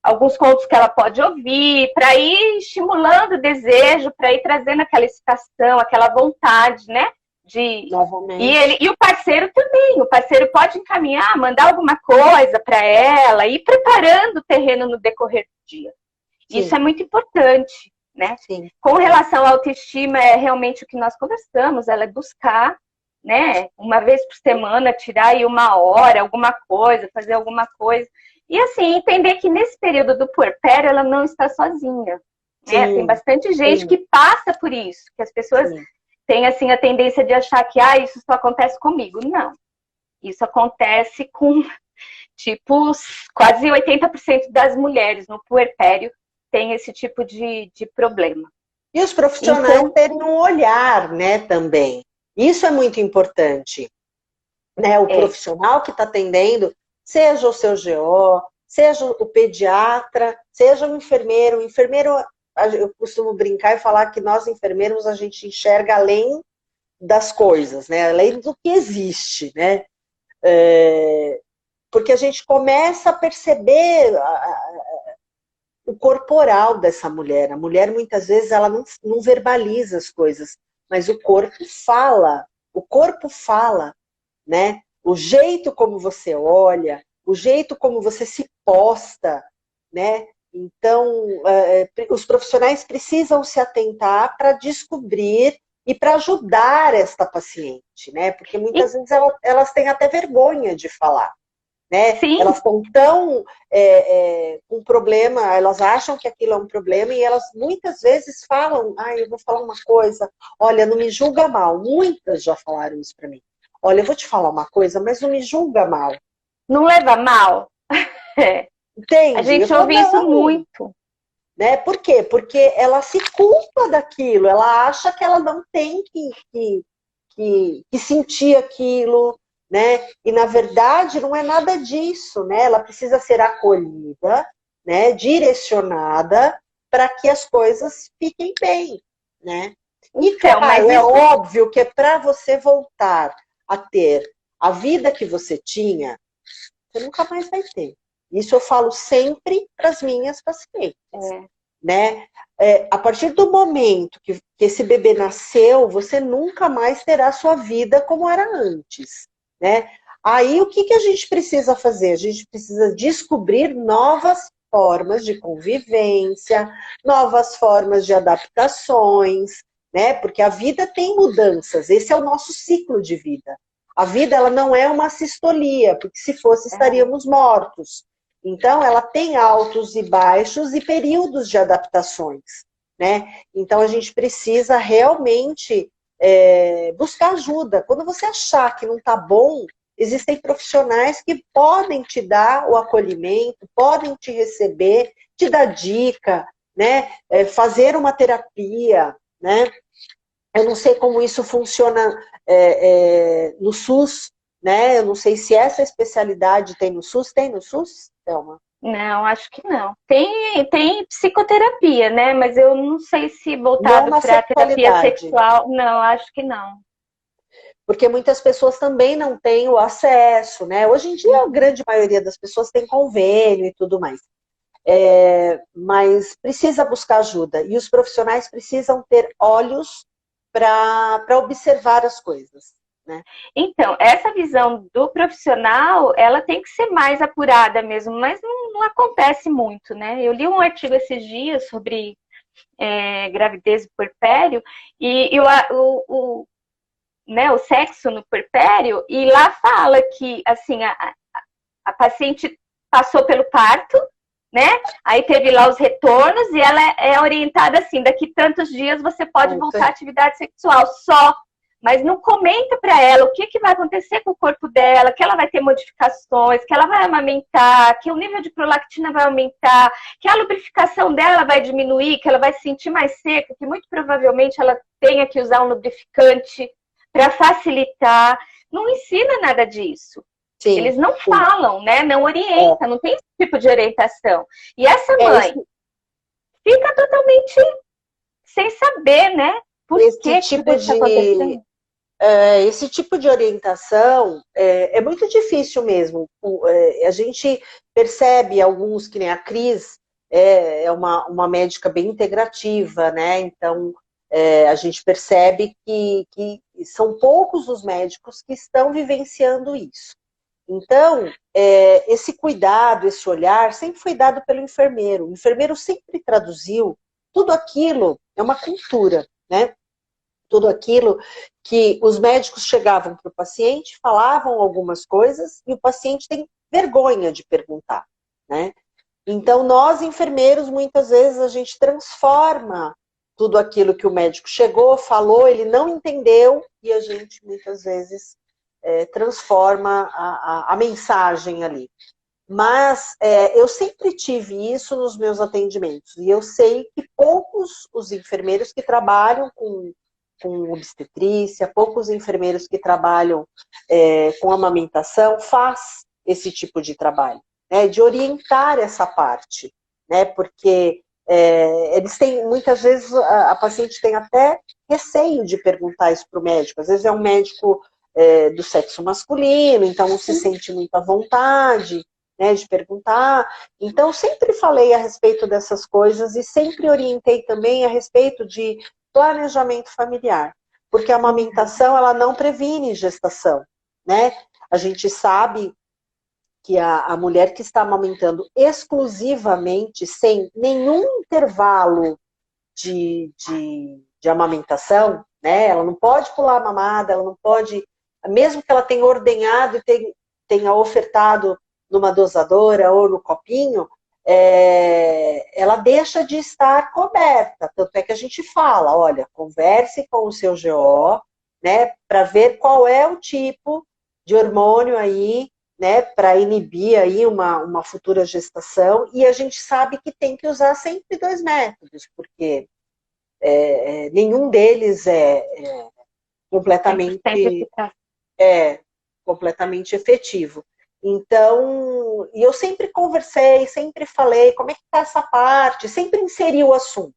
alguns contos que ela pode ouvir, para ir estimulando o desejo, para ir trazendo aquela excitação, aquela vontade, né? E o parceiro também. O parceiro pode encaminhar, mandar alguma coisa para ela, ir preparando o terreno no decorrer do dia. Sim. Isso é muito importante, né? Sim. Com relação à autoestima, é realmente o que nós conversamos, ela é buscar, né? Uma vez por semana, tirar aí 1 hora, alguma coisa, fazer alguma coisa. E assim, entender que nesse período do puerpério ela não está sozinha. Né? Tem bastante gente que passa por isso, que as pessoas têm assim, a tendência de achar que isso só acontece comigo. Não. Isso acontece com, tipo, quase 80% das mulheres no puerpério tem esse tipo de problema. E os profissionais terem um olhar, né, também. Isso é muito importante. Né? O profissional que está atendendo, seja o seu GO, seja o pediatra, seja o enfermeiro. O enfermeiro, eu costumo brincar e falar que nós enfermeiros a gente enxerga além das coisas, né? Além do que existe, né? Porque a gente começa a perceber o corporal dessa mulher. A mulher, muitas vezes, ela não verbaliza as coisas, mas o corpo fala, né? O jeito como você olha, o jeito como você se posta, né? Então, os profissionais precisam se atentar para descobrir e para ajudar esta paciente, né? Porque muitas vezes elas têm até vergonha de falar, né? Sim. Elas estão tão com problema, elas acham que aquilo é um problema e elas muitas vezes falam, eu vou falar uma coisa, olha, não me julga mal. Muitas já falaram isso para mim. Olha, eu vou te falar uma coisa, mas não me julga mal. Não leva mal. Entende? A gente ouve isso muito. Né? Por quê? Porque ela se culpa daquilo, ela acha que ela não tem que sentir aquilo, né? E na verdade não é nada disso, né? Ela precisa ser acolhida, né? Direcionada para que as coisas fiquem bem, né? E claro, mas é óbvio que é para você voltar a ter a vida que você tinha, você nunca mais vai ter. Isso eu falo sempre para as minhas pacientes. né? A partir do momento que esse bebê nasceu, você nunca mais terá sua vida como era antes, né? Aí, o que a gente precisa fazer? A gente precisa descobrir novas formas de convivência, novas formas de adaptações, né? Porque a vida tem mudanças, esse é o nosso ciclo de vida. A vida, ela não é uma sistolia, porque se fosse, estaríamos mortos. Então, ela tem altos e baixos e períodos de adaptações, né? Então, a gente precisa realmente buscar ajuda. Quando você achar que não está bom, existem profissionais que podem te dar o acolhimento, podem te receber, te dar dica, né? Fazer uma terapia, né? Eu não sei como isso funciona no SUS, né? Eu não sei se essa especialidade tem no SUS. Tem no SUS, Thelma? Não, acho que não. Tem psicoterapia, né? Mas eu não sei se Não voltado na para terapia sexualidade. sexual. Não, acho que não. Porque muitas pessoas também não têm o acesso, né? Hoje em dia, a grande maioria das pessoas tem convênio e tudo mais. Mas precisa buscar ajuda. E os profissionais precisam ter olhos para observar as coisas, né? Então, essa visão do profissional, ela tem que ser mais apurada mesmo, mas não acontece muito, né? Eu li um artigo esses dias sobre gravidez e puerpério, e né, o sexo no puerpério, e lá fala que, assim, a paciente passou pelo parto, né? Aí teve lá os retornos e ela é orientada assim, daqui tantos dias você pode voltar à atividade sexual só. Mas não comenta para ela o que vai acontecer com o corpo dela, que ela vai ter modificações, que ela vai amamentar, que o nível de prolactina vai aumentar, que a lubrificação dela vai diminuir, que ela vai se sentir mais seca, que muito provavelmente ela tenha que usar um lubrificante para facilitar. Não ensina nada disso. Sim, eles não sim. falam, né? Não orientam, não tem esse tipo de orientação. E essa mãe fica totalmente sem saber, né? Por que tudo isso está acontecendo? Esse tipo de orientação é muito difícil mesmo. A gente percebe alguns, que nem a Cris, é uma médica bem integrativa, né? Então, a gente percebe que são poucos os médicos que estão vivenciando isso. Então, esse cuidado, esse olhar, sempre foi dado pelo enfermeiro. O enfermeiro sempre traduziu tudo aquilo, é uma cultura, né? Tudo aquilo que os médicos chegavam para o paciente, falavam algumas coisas e o paciente tem vergonha de perguntar, né? Então, nós, enfermeiros, muitas vezes a gente transforma tudo aquilo que o médico chegou, falou, ele não entendeu e a gente, muitas vezes, transforma a mensagem ali. Mas eu sempre tive isso nos meus atendimentos. E eu sei que poucos os enfermeiros que trabalham com obstetrícia, poucos enfermeiros que trabalham com amamentação faz esse tipo de trabalho, né, de orientar essa parte, né, porque eles têm, muitas vezes, a paciente tem até receio de perguntar isso para o médico. Às vezes é um médico do sexo masculino, então não se sente muito à vontade, né, de perguntar. Então, sempre falei a respeito dessas coisas e sempre orientei também a respeito de planejamento familiar, porque a amamentação, ela não previne gestação, né? A gente sabe que a mulher que está amamentando exclusivamente, sem nenhum intervalo de amamentação, né? Ela não pode pular a mamada, ela não pode, mesmo que ela tenha ordenhado e tenha ofertado numa dosadora ou no copinho, ela deixa de estar coberta. Tanto é que a gente fala, olha, converse com o seu GO, né, para ver qual é o tipo de hormônio aí, né, para inibir aí uma futura gestação. E a gente sabe que tem que usar sempre 2 métodos, porque nenhum deles completamente, completamente efetivo. Então, e eu sempre conversei, sempre falei, como é que está essa parte? Sempre inseri o assunto,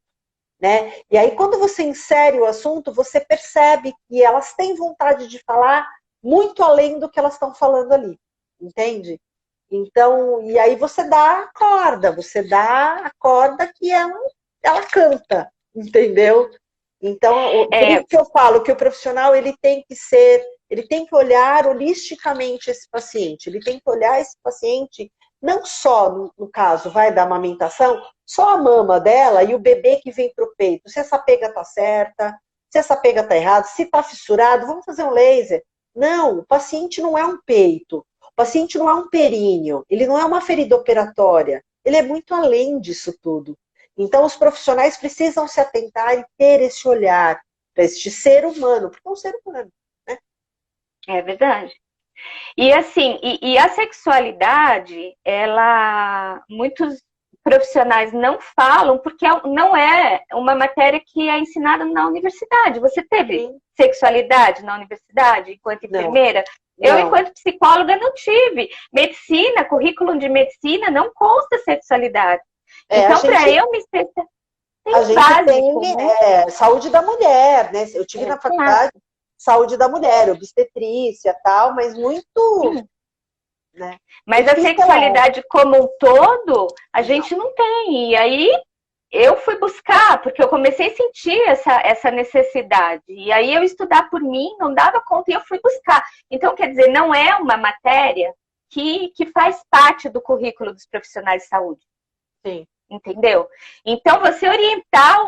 né? E aí, quando você insere o assunto, você percebe que elas têm vontade de falar muito além do que elas estão falando ali, entende? Então, e aí você dá a corda que ela ela canta, entendeu? Então, por isso que eu falo que o profissional ele tem que olhar holisticamente esse paciente, ele tem que olhar esse paciente não só, no caso, vai da amamentação, só a mama dela e o bebê que vem para o peito, se essa pega está certa, se essa pega está errada, se está fissurado, vamos fazer um laser. Não, o paciente não é um peito, o paciente não é um períneo, ele não é uma ferida operatória, ele é muito além disso tudo. Então, os profissionais precisam se atentar e ter esse olhar para este ser humano, porque é um ser humano, né? É verdade. E assim, e a sexualidade, muitos profissionais não falam porque não é uma matéria que é ensinada na universidade. Você teve sexualidade na universidade enquanto enfermeira? Não. Eu, enquanto psicóloga, não tive. Medicina, currículo de medicina, não consta sexualidade. Então, para eu me especializar, a gente tem saúde da mulher, né? Eu tive na faculdade saúde da mulher, obstetrícia e tal, mas muito... Né? Mas a sexualidade como um todo, a gente não tem. E aí eu fui buscar, porque eu comecei a sentir essa necessidade. E aí eu estudar por mim, não dava conta, e eu fui buscar. Então, quer dizer, não é uma matéria que faz parte do currículo dos profissionais de saúde. Sim. Entendeu? Então, você orientar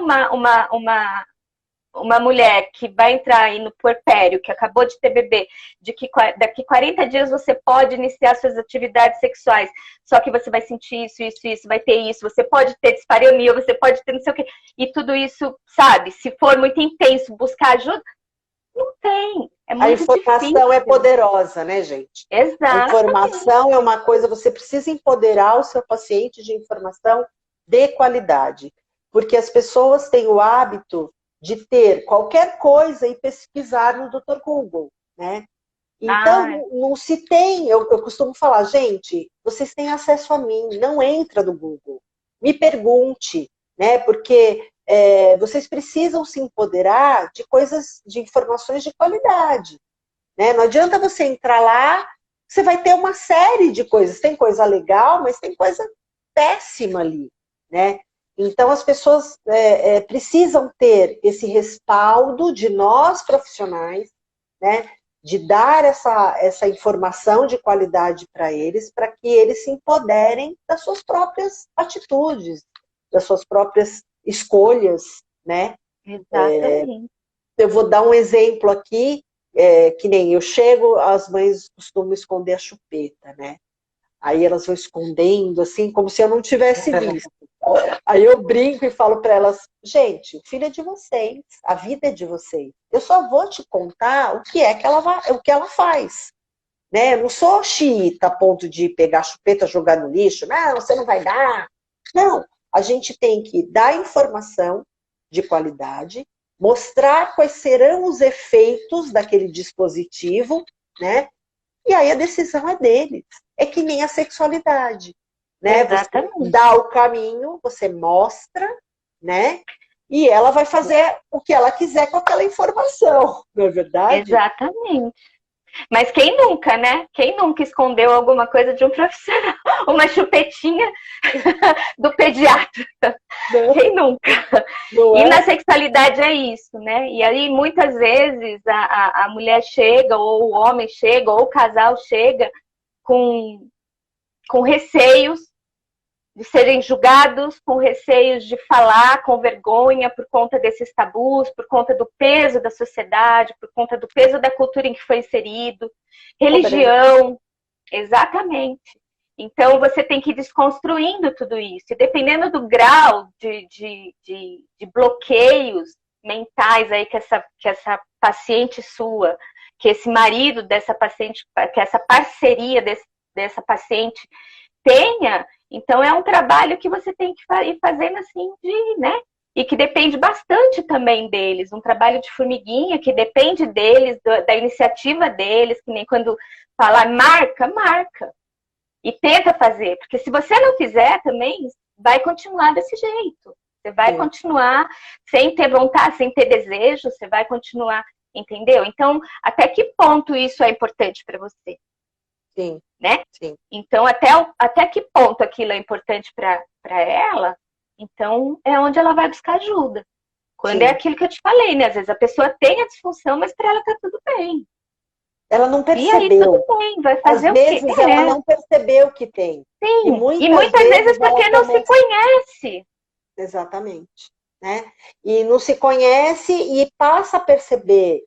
uma mulher que vai entrar aí no puerpério, que acabou de ter bebê, de que daqui 40 dias você pode iniciar suas atividades sexuais, só que você vai sentir isso, vai ter isso, você pode ter dispareunia, você pode ter não sei o quê, e tudo isso, sabe, se for muito intenso, buscar ajuda, não tem. É muito difícil. A informação é poderosa, né, gente? Exato. A informação é uma coisa, você precisa empoderar o seu paciente de informação de qualidade, porque as pessoas têm o hábito de ter qualquer coisa e pesquisar no Dr. Google, né? Então, não se tem, eu costumo falar, gente, vocês têm acesso a mim, não entra no Google, me pergunte, né? Porque vocês precisam se empoderar de coisas, de informações de qualidade, né? Não adianta você entrar lá, você vai ter uma série de coisas, tem coisa legal, mas tem coisa péssima ali, né? Então, as pessoas precisam ter esse respaldo de nós profissionais, né, de dar essa informação de qualidade para eles se empoderem das suas próprias atitudes, das suas próprias escolhas, né? Exatamente. Eu vou dar um exemplo aqui, que nem eu chego, as mães costumam esconder a chupeta, né? Aí elas vão escondendo, assim, como se eu não tivesse visto. Aí eu brinco e falo para elas, gente, o filho é de vocês, a vida é de vocês. Eu só vou te contar o que ela faz. Né? Eu não sou xiita a ponto de pegar a chupeta e jogar no lixo. Não, você não vai dar. Não, a gente tem que dar informação de qualidade, mostrar quais serão os efeitos daquele dispositivo, né? E aí a decisão é deles. É que nem a sexualidade, né? Exatamente. Você dá o caminho, você mostra, né? E ela vai fazer o que ela quiser com aquela informação, não é verdade? Exatamente. Mas quem nunca, né? Quem nunca escondeu alguma coisa de um profissional? Uma chupetinha do pediatra. Não. Quem nunca? Não é? E na sexualidade é isso, né? E aí, muitas vezes, a mulher chega, ou o homem chega, ou o casal chega com receios de serem julgados, com receios de falar, com vergonha por conta desses tabus, por conta do peso da sociedade, por conta do peso da cultura em que foi inserido, religião, exatamente. Então, você tem que ir desconstruindo tudo isso. E dependendo do grau de bloqueios mentais aí que essa paciente sua, que esse marido dessa paciente, que essa parceria dessa paciente tenha, então é um trabalho que você tem que ir fazendo assim, né? E que depende bastante também deles, um trabalho de formiguinha que depende deles, da iniciativa deles, que nem quando falar marca. E tenta fazer, porque se você não fizer também, vai continuar desse jeito. Você vai continuar sem ter vontade, sem ter desejo, você vai continuar, entendeu? Então, até que ponto isso é importante para você? Sim. Né? Sim. Então, até que ponto aquilo é importante para ela, Então, é onde ela vai buscar ajuda. Quando Sim. é aquilo que eu te falei, né? Às vezes a pessoa tem a disfunção, mas para ela tá tudo bem. Ela não E aí tudo percebeu. bem, vai Às fazer o quê? vezes ela É, não percebeu que tem. E sim. E muitas muitas vezes vezes ela porque não se começa. conhece. Exatamente. Né? E não se conhece e passa a perceber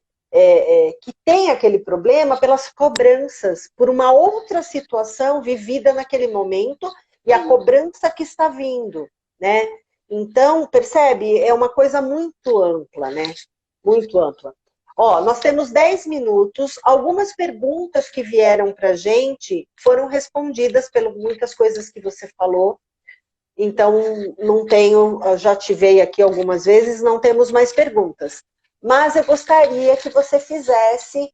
que tem aquele problema pelas cobranças, por uma outra situação vivida naquele momento e a cobrança que está vindo, né? Então, percebe? É uma coisa muito ampla, né? Muito ampla. Ó, nós temos 10 minutos. Algumas perguntas que vieram para a gente foram respondidas pelas muitas coisas que você falou. Então, não tenho, já ativei aqui algumas vezes, não temos mais perguntas. Mas eu gostaria que você fizesse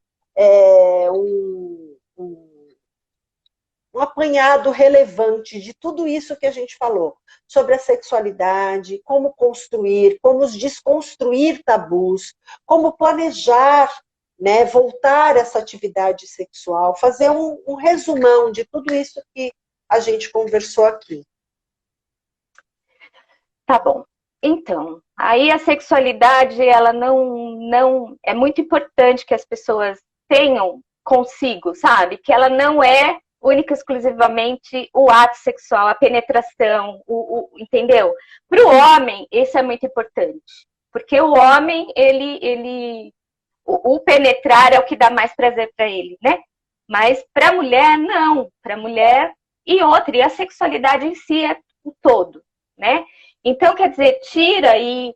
um apanhado relevante de tudo isso que a gente falou, sobre a sexualidade, como construir, como desconstruir tabus, como planejar, né, voltar essa atividade sexual, fazer um resumão de tudo isso que a gente conversou aqui. Tá bom. Então, aí a sexualidade, ela não é muito importante que as pessoas tenham consigo, sabe? Que ela não é única e exclusivamente o ato sexual, a penetração, entendeu? Para o homem, isso é muito importante. Porque o homem, o penetrar é o que dá mais prazer para ele, né? Mas para a mulher, não. Para a mulher, e outra, e a sexualidade em si é o todo, né? Então, quer dizer, tira e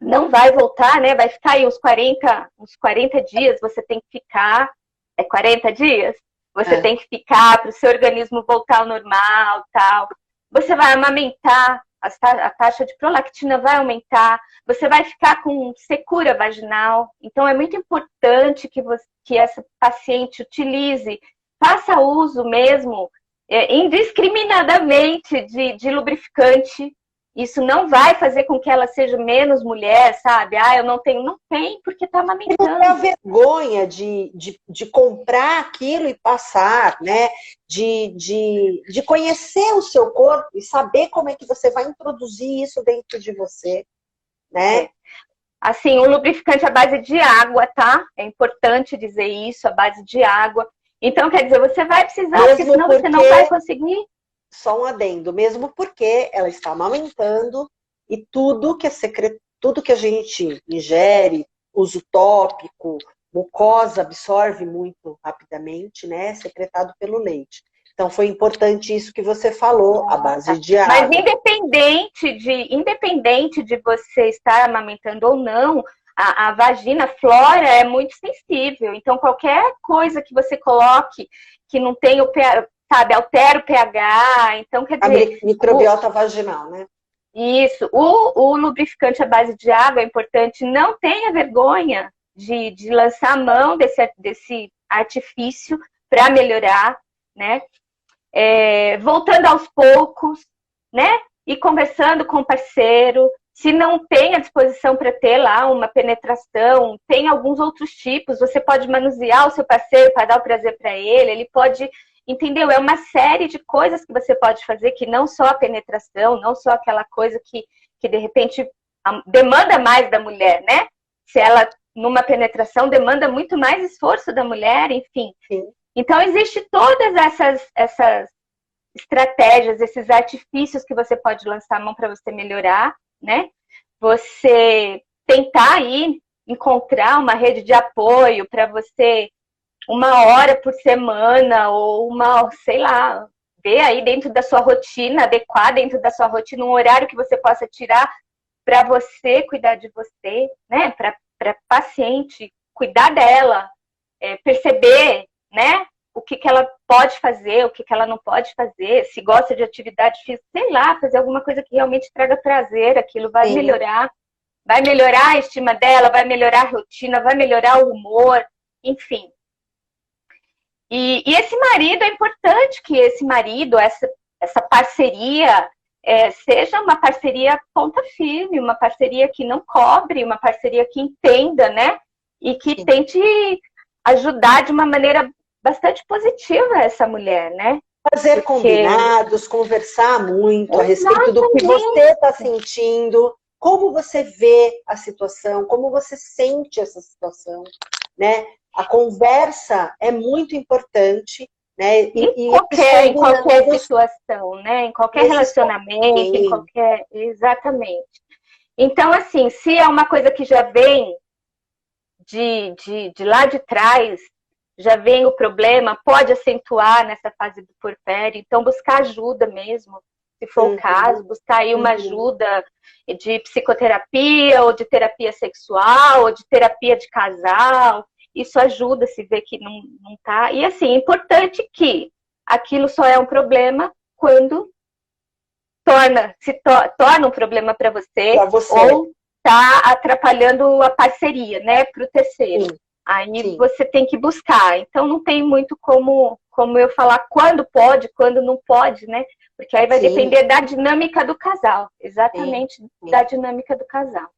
não vai voltar, né? Vai ficar aí uns 40 dias, você tem que ficar. É 40 dias? Você tem que ficar para o seu organismo voltar ao normal, tal. Você vai amamentar, a taxa de prolactina vai aumentar, você vai ficar com secura vaginal. Então, é muito importante que essa paciente utilize, faça uso mesmo, indiscriminadamente de lubrificante. Isso não vai fazer com que ela seja menos mulher, sabe? Ah, eu não tenho. Não tem, porque tá amamentando. Não tem a vergonha de comprar aquilo e passar, né? De conhecer o seu corpo e saber como é que você vai introduzir isso dentro de você, né? Assim, o lubrificante à base de água, tá? É importante dizer isso, à base de água. Então, quer dizer, você vai precisar, porque senão você não vai conseguir. Só um adendo, mesmo porque ela está amamentando e tudo que a gente ingere, uso tópico, mucosa, absorve muito rapidamente, né? Secretado pelo leite. Então, foi importante isso que você falou, a base de água. Mas independente de você estar amamentando ou não, a vagina, a flora é muito sensível. Então, qualquer coisa que você coloque que não tenha o pH, sabe, altera o pH. Então, quer dizer... A microbiota vaginal, né? Isso. O lubrificante à base de água é importante. Não tenha vergonha de lançar a mão desse artifício para melhorar, né? Voltando aos poucos, né? E conversando com o parceiro. Se não tem a disposição para ter lá uma penetração, tem alguns outros tipos. Você pode manusear o seu parceiro para dar o prazer para ele. Ele pode, entendeu? É uma série de coisas que você pode fazer, que não só a penetração, não só aquela coisa que de repente demanda mais da mulher, né? Se ela, numa penetração, demanda muito mais esforço da mulher, enfim. Sim. Então, existe todas essas estratégias, esses artifícios que você pode lançar a mão para você melhorar, né? Você tentar aí encontrar uma rede de apoio para você 1 hora por semana ou sei lá, ver aí dentro da sua rotina, adequar dentro da sua rotina um horário que você possa tirar para você cuidar de você, né? Para paciente, cuidar dela, perceber, né? O que ela pode fazer, o que ela não pode fazer, se gosta de atividade física, sei lá, fazer alguma coisa que realmente traga prazer, aquilo vai melhorar a estima dela, vai melhorar a rotina, vai melhorar o humor, enfim. E esse marido, é importante que esse marido, essa parceria, seja uma parceria ponta firme, uma parceria que não cobre, uma parceria que entenda, né? E que tente ajudar de uma maneira bastante positiva essa mulher, né? Fazer Porque... combinados, conversar muito a respeito do que Exatamente. você está sentindo, como você vê a situação, como você sente essa situação, né? A conversa é muito importante, né? Em qualquer situação, né? Em qualquer relacionamento, em sim. qualquer... Exatamente. Então, assim, se é uma coisa que já vem de lá de trás, já vem o problema, pode acentuar nessa fase do puerpério, então buscar ajuda mesmo, se for o caso, buscar aí uma ajuda de psicoterapia, ou de terapia sexual, ou de terapia de casal, isso ajuda se ver que não tá. E assim, é importante que aquilo só é um problema quando torna um problema para você, ou está atrapalhando a parceria, né, para o terceiro. Sim. Aí você tem que buscar. Então não tem muito como eu falar quando pode, quando não pode, né? Porque aí vai depender da dinâmica do casal, exatamente da dinâmica do casal.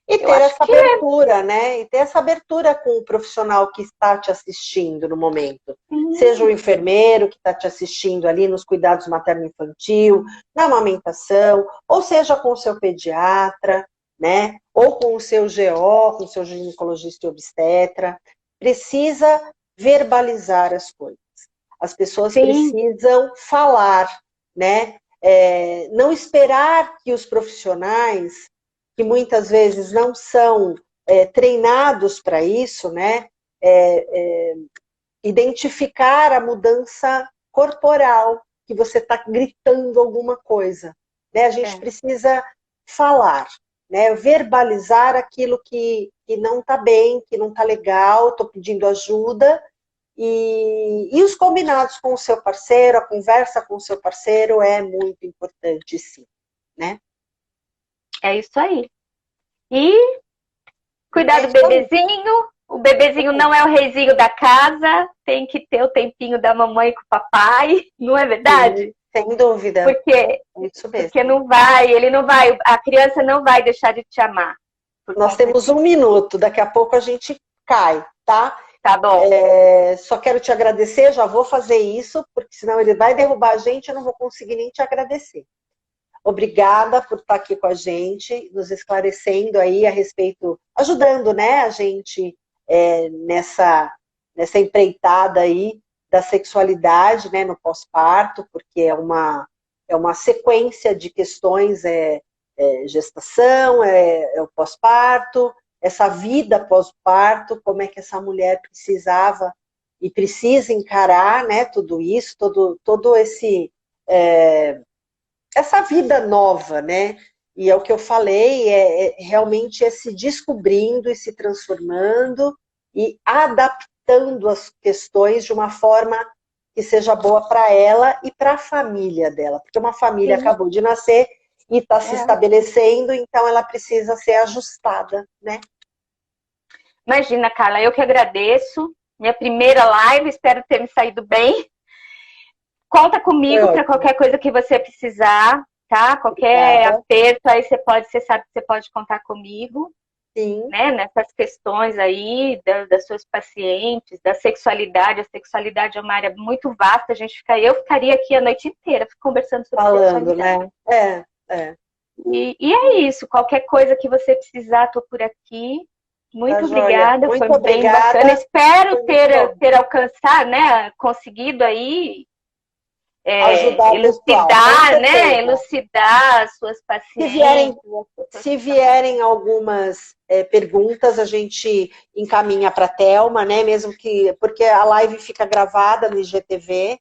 E ter essa abertura, né? E ter essa abertura com o profissional que está te assistindo no momento. Seja o enfermeiro que está te assistindo ali nos cuidados materno-infantil, na amamentação, ou seja com o seu pediatra, né? Ou com o seu GO, com o seu ginecologista e obstetra. Precisa verbalizar as coisas. As pessoas precisam falar, né? Não esperar que os profissionais, que muitas vezes não são treinados para isso, né? Identificar a mudança corporal, que você está gritando alguma coisa. Né? A gente precisa falar, né? Verbalizar aquilo que não está bem, que não está legal, estou pedindo ajuda. E os combinados com o seu parceiro, a conversa com o seu parceiro é muito importante, sim, né? É isso aí. E cuidar do bebezinho. O bebezinho não é o reizinho da casa, tem que ter o tempinho da mamãe com o papai, não é verdade? Sim, sem dúvida. Porque não vai, a criança não vai deixar de te amar. Nós temos 1 minuto, daqui a pouco a gente cai, tá? Tá bom. Só quero te agradecer, já vou fazer isso, porque senão ele vai derrubar a gente, eu não vou conseguir nem te agradecer. Obrigada por estar aqui com a gente, nos esclarecendo aí a respeito, ajudando, né, a gente nessa empreitada aí da sexualidade, né, no pós-parto, porque é uma sequência de questões, gestação, o pós-parto, essa vida pós-parto, como é que essa mulher precisava e precisa encarar, né, tudo isso, todo esse... essa vida nova, né? E é o que eu falei, realmente se descobrindo e se transformando e adaptando as questões de uma forma que seja boa para ela e para a família dela. Porque uma família acabou de nascer e está se estabelecendo, então ela precisa ser ajustada, né? Imagina, Carla, eu que agradeço. Minha primeira live, espero ter me saído bem. Conta comigo para qualquer coisa que você precisar, tá? Qualquer aperto aí você sabe que você pode contar comigo. Sim. Né? Nessas questões aí das suas pacientes, da sexualidade. A sexualidade é uma área muito vasta, eu ficaria aqui a noite inteira conversando sobre sexualidade. Né? E é isso, qualquer coisa que você precisar, tô por aqui. Muito obrigada, muito foi bem bacana. Espero ter alcançado, né? Conseguido aí elucidar, né? Elucidar as suas pacientes. Se vierem algumas perguntas, a gente encaminha para a Thelma, né? Mesmo que, porque a live fica gravada no IGTV,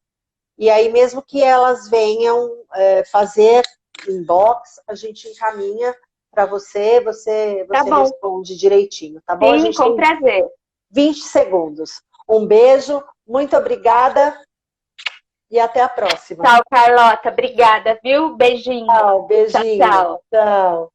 e aí mesmo que elas venham fazer inbox, a gente encaminha para você responde direitinho, tá bom? Sim, a gente com prazer. 20 segundos. Um beijo, muito obrigada e até a próxima. Tchau, Carlota. Obrigada, viu? Beijinho. Tchau, beijinho. Tchau. Tchau.